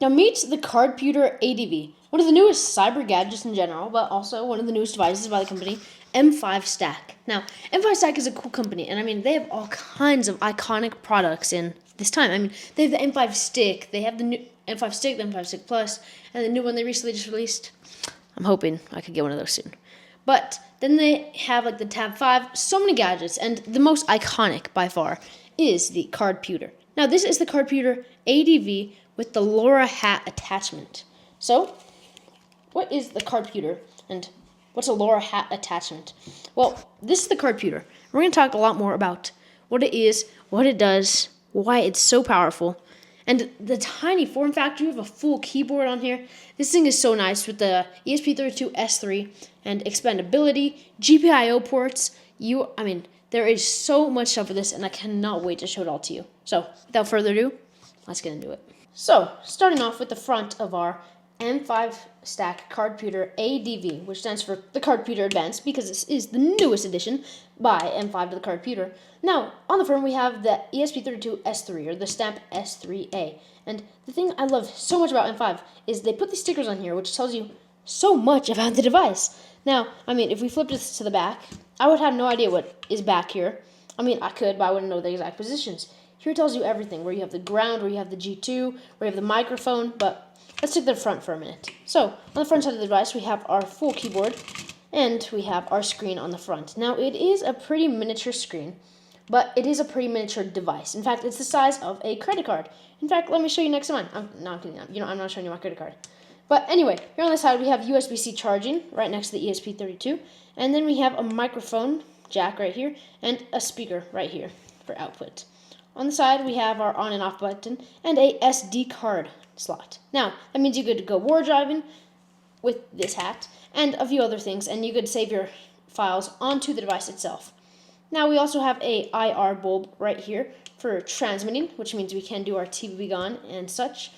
Now meet the Cardputer ADV, one of the newest cyber gadgets in general, but also one of the newest devices by the company M5 Stack. Now, M5 Stack is a cool company, and I mean, they have all kinds of iconic products in this time. I mean, they have the M5 Stick, they have the new M5 Stick, the M5 Stick Plus, and the new one they recently just released. I'm hoping I could get one of those soon. But then they have like the Tab 5, so many gadgets, and the most iconic by far is the Cardputer. Now, this is the Cardputer ADV with the LoRa hat attachment. So, what is the Cardputer, and what's a LoRa hat attachment? Well, this is the Cardputer. We're going to talk a lot more about what it is, what it does, why it's so powerful, and the tiny form factor. You have a full keyboard on here. This thing is so nice with the ESP32S3 and expandability, GPIO ports. There is so much stuff for this, and I cannot wait to show it all to you. So, without further ado, let's get into it. So, starting off with the front of our M5 Stack Cardputer ADV, which stands for the Cardputer Advanced, because this is the newest addition by M5 to the Cardputer. Now, on the front we have the ESP32S3, or the stamp S3A. And the thing I love so much about M5 is they put these stickers on here, which tells you so much about the device. Now, if we flipped this to the back, I would have no idea what is back here. I could, but I wouldn't know the exact positions. Here it tells you everything, where you have the ground, where you have the G2, where you have the microphone, but let's take the front for a minute. So, on the front side of the device, we have our full keyboard, and we have our screen on the front. Now, it is a pretty miniature screen, but it is a pretty miniature device. In fact, it's the size of a credit card. In fact, let me show you next to mine. I'm kidding. I'm not showing you my credit card. But anyway, here on the side, we have USB-C charging right next to the ESP32, and then we have a microphone jack right here, and a speaker right here for output. On the side, we have our on and off button and a SD card slot. Now, that means you could go war driving with this hat and a few other things, and you could save your files onto the device itself. Now, we also have a IR bulb right here for transmitting, which means we can do our TV Gone and such.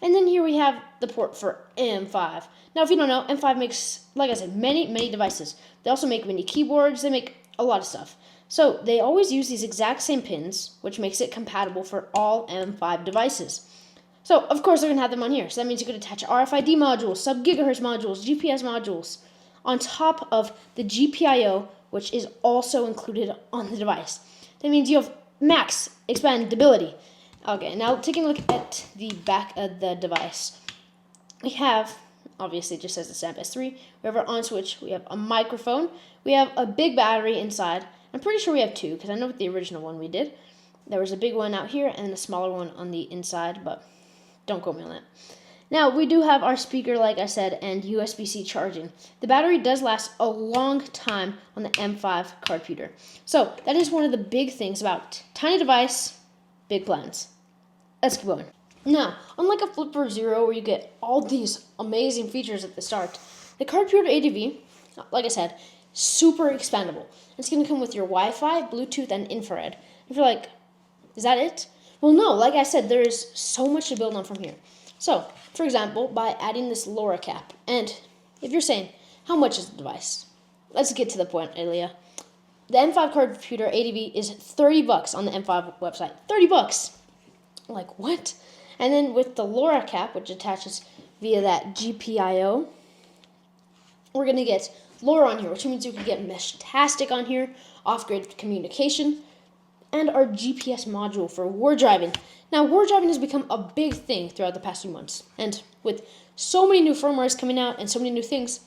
And then here we have the port for M5. Now, if you don't know, M5 makes, like I said, many devices. They also make mini keyboards. They make a lot of stuff. So they always use these exact same pins, which makes it compatible for all M5 devices. So, of course, they're going to have them on here. So that means you could attach RFID modules, sub-gigahertz modules, GPS modules, on top of the GPIO, which is also included on the device. That means you have max expandability. Okay, now taking a look at the back of the device. We have, obviously it just says the stamp S3, we have our on switch, we have a microphone, we have a big battery inside. I'm pretty sure we have two, because I know with the original one we did. There was a big one out here and a smaller one on the inside, but don't quote me on that. Now, we do have our speaker, like I said, and USB-C charging. The battery does last a long time on the M5 Cardputer. So, that is one of the big things about tiny device, big plans. Let's keep going. Now, unlike a Flipper Zero where you get all these amazing features at the start, the Cardputer ADV, like I said, super expandable. It's going to come with your Wi-Fi, Bluetooth, and infrared. If you're like, is that it? Well, no, like I said, there is so much to build on from here. So, for example, by adding this LoRa cap, and if you're saying, how much is the device? Let's get to the point, Elia. The M5 Cardputer ADV is $30 on the M5 website. $30! Like, what? And then with the LoRa cap, which attaches via that GPIO, we're going to get LoRa on here, which means you can get Mesh-tastic on here, off-grid communication, and our GPS module for war driving. Now, war driving has become a big thing throughout the past few months, and with so many new firmwares coming out and so many new things,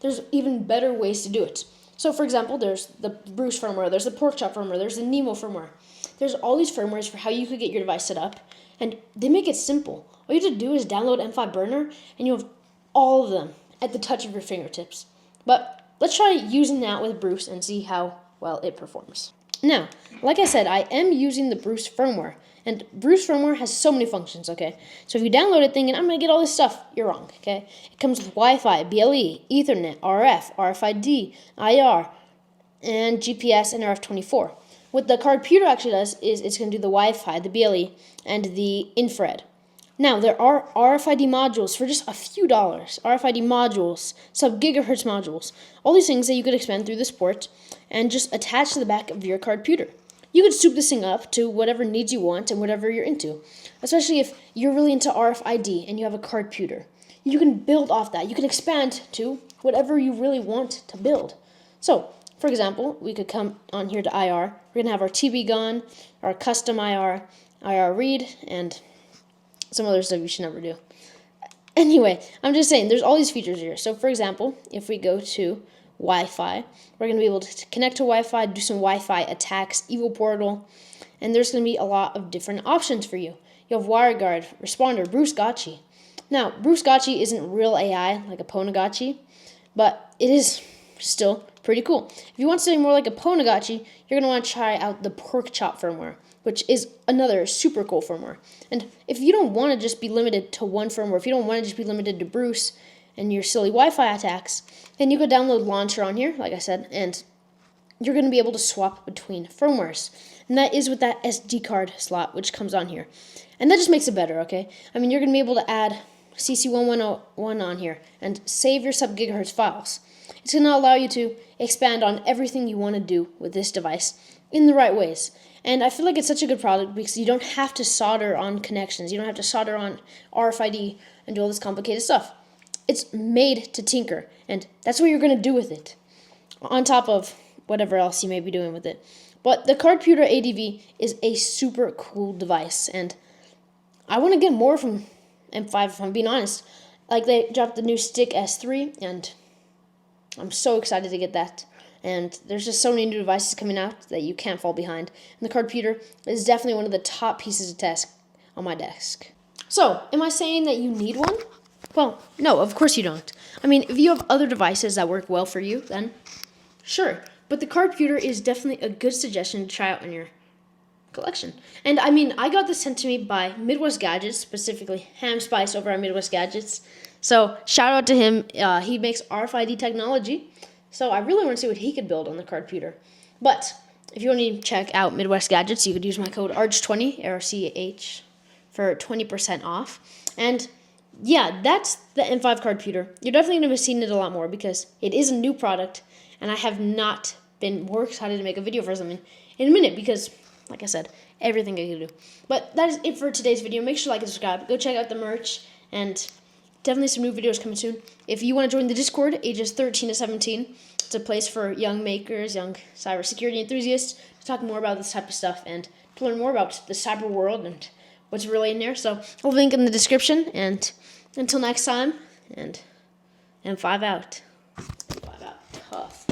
there's even better ways to do it. So, for example, there's the Bruce firmware, there's the Porkchop firmware, there's the Nemo firmware. There's all these firmwares for how you could get your device set up, and they make it simple. All you have to do is download M5 Burner, and you have all of them at the touch of your fingertips. But let's try using that with Bruce and see how well it performs. Now, like I said, I am using the Bruce firmware, and Bruce firmware has so many functions, okay? So if you download it thinking, I'm going to get all this stuff, you're wrong, okay? It comes with Wi-Fi, BLE, Ethernet, RF, RFID, IR, and GPS and RF24. What the Cardputer actually does is it's going to do the Wi-Fi, the BLE, and the infrared. Now, there are RFID modules for just a few dollars. RFID modules, sub-gigahertz modules, all these things that you could expand through this port and just attach to the back of your Cardputer. you could soup this thing up to whatever needs you want and whatever you're into. Especially if you're really into RFID and you have a Cardputer. You can build off that. You can expand to whatever you really want to build. So, for example, we could come on here to IR. We're going to have our TB gun, our custom IR, IR read, and some other stuff you should never do. Anyway, I'm just saying, there's all these features here. So, for example, if we go to Wi-Fi, we're going to be able to connect to Wi-Fi, do some Wi-Fi attacks, Evil Portal, and there's going to be a lot of different options for you. You have WireGuard, Responder, Bruce Gotchi. Now, Bruce Gotchi isn't real AI like a Ponagotchi, but it is still pretty cool. If you want something more like a Ponagotchi, you're going to want to try out the Pork Chop firmware, which is another super cool firmware. And if you don't want to just be limited to one firmware, if you don't want to just be limited to Bruce and your silly Wi-Fi attacks, then you could download Launcher on here, like I said, and you're going to be able to swap between firmwares. And that is with that SD card slot, which comes on here. And that just makes it better, okay? I mean, you're going to be able to add CC1101 on here and save your sub-gigahertz files. It's going to allow you to expand on everything you want to do with this device in the right ways. And I feel like it's such a good product because you don't have to solder on connections. You don't have to solder on RFID and do all this complicated stuff. It's made to tinker, and that's what you're going to do with it, on top of whatever else you may be doing with it. But the Cardputer ADV is a super cool device, and I want to get more from M5 if I'm being honest. Like, they dropped the new Stick S3, and I'm so excited to get that. And there's just so many new devices coming out that you can't fall behind. And the Cardputer is definitely one of the top pieces of tech on my desk. So, am I saying that you need one? Well, no, of course you don't. I mean, if you have other devices that work well for you, then sure. But the Cardputer is definitely a good suggestion to try out in your collection. And I mean, I got this sent to me by Midwest Gadgets, specifically Ham Spice over at Midwest Gadgets. So, shout out to him. He makes RFID technology. So I really want to see what he could build on the Cardputer. But if you want to check out Midwest Gadgets, you could use my code ARCH20, ARCH, for 20% off. And yeah, that's the M5 Cardputer. You're definitely going to be seeing it a lot more because it is a new product, and I have not been more excited to make a video for something in a minute because, like I said, everything I can do. But that is it for today's video. Make sure to like and subscribe. Go check out the merch, and definitely some new videos coming soon. If you want to join the Discord, ages 13 to 17, it's a place for young makers, young cybersecurity enthusiasts to talk more about this type of stuff and to learn more about the cyber world and what's really in there. So I'll link in the description. And until next time, and M5 out. M5 out. Tough.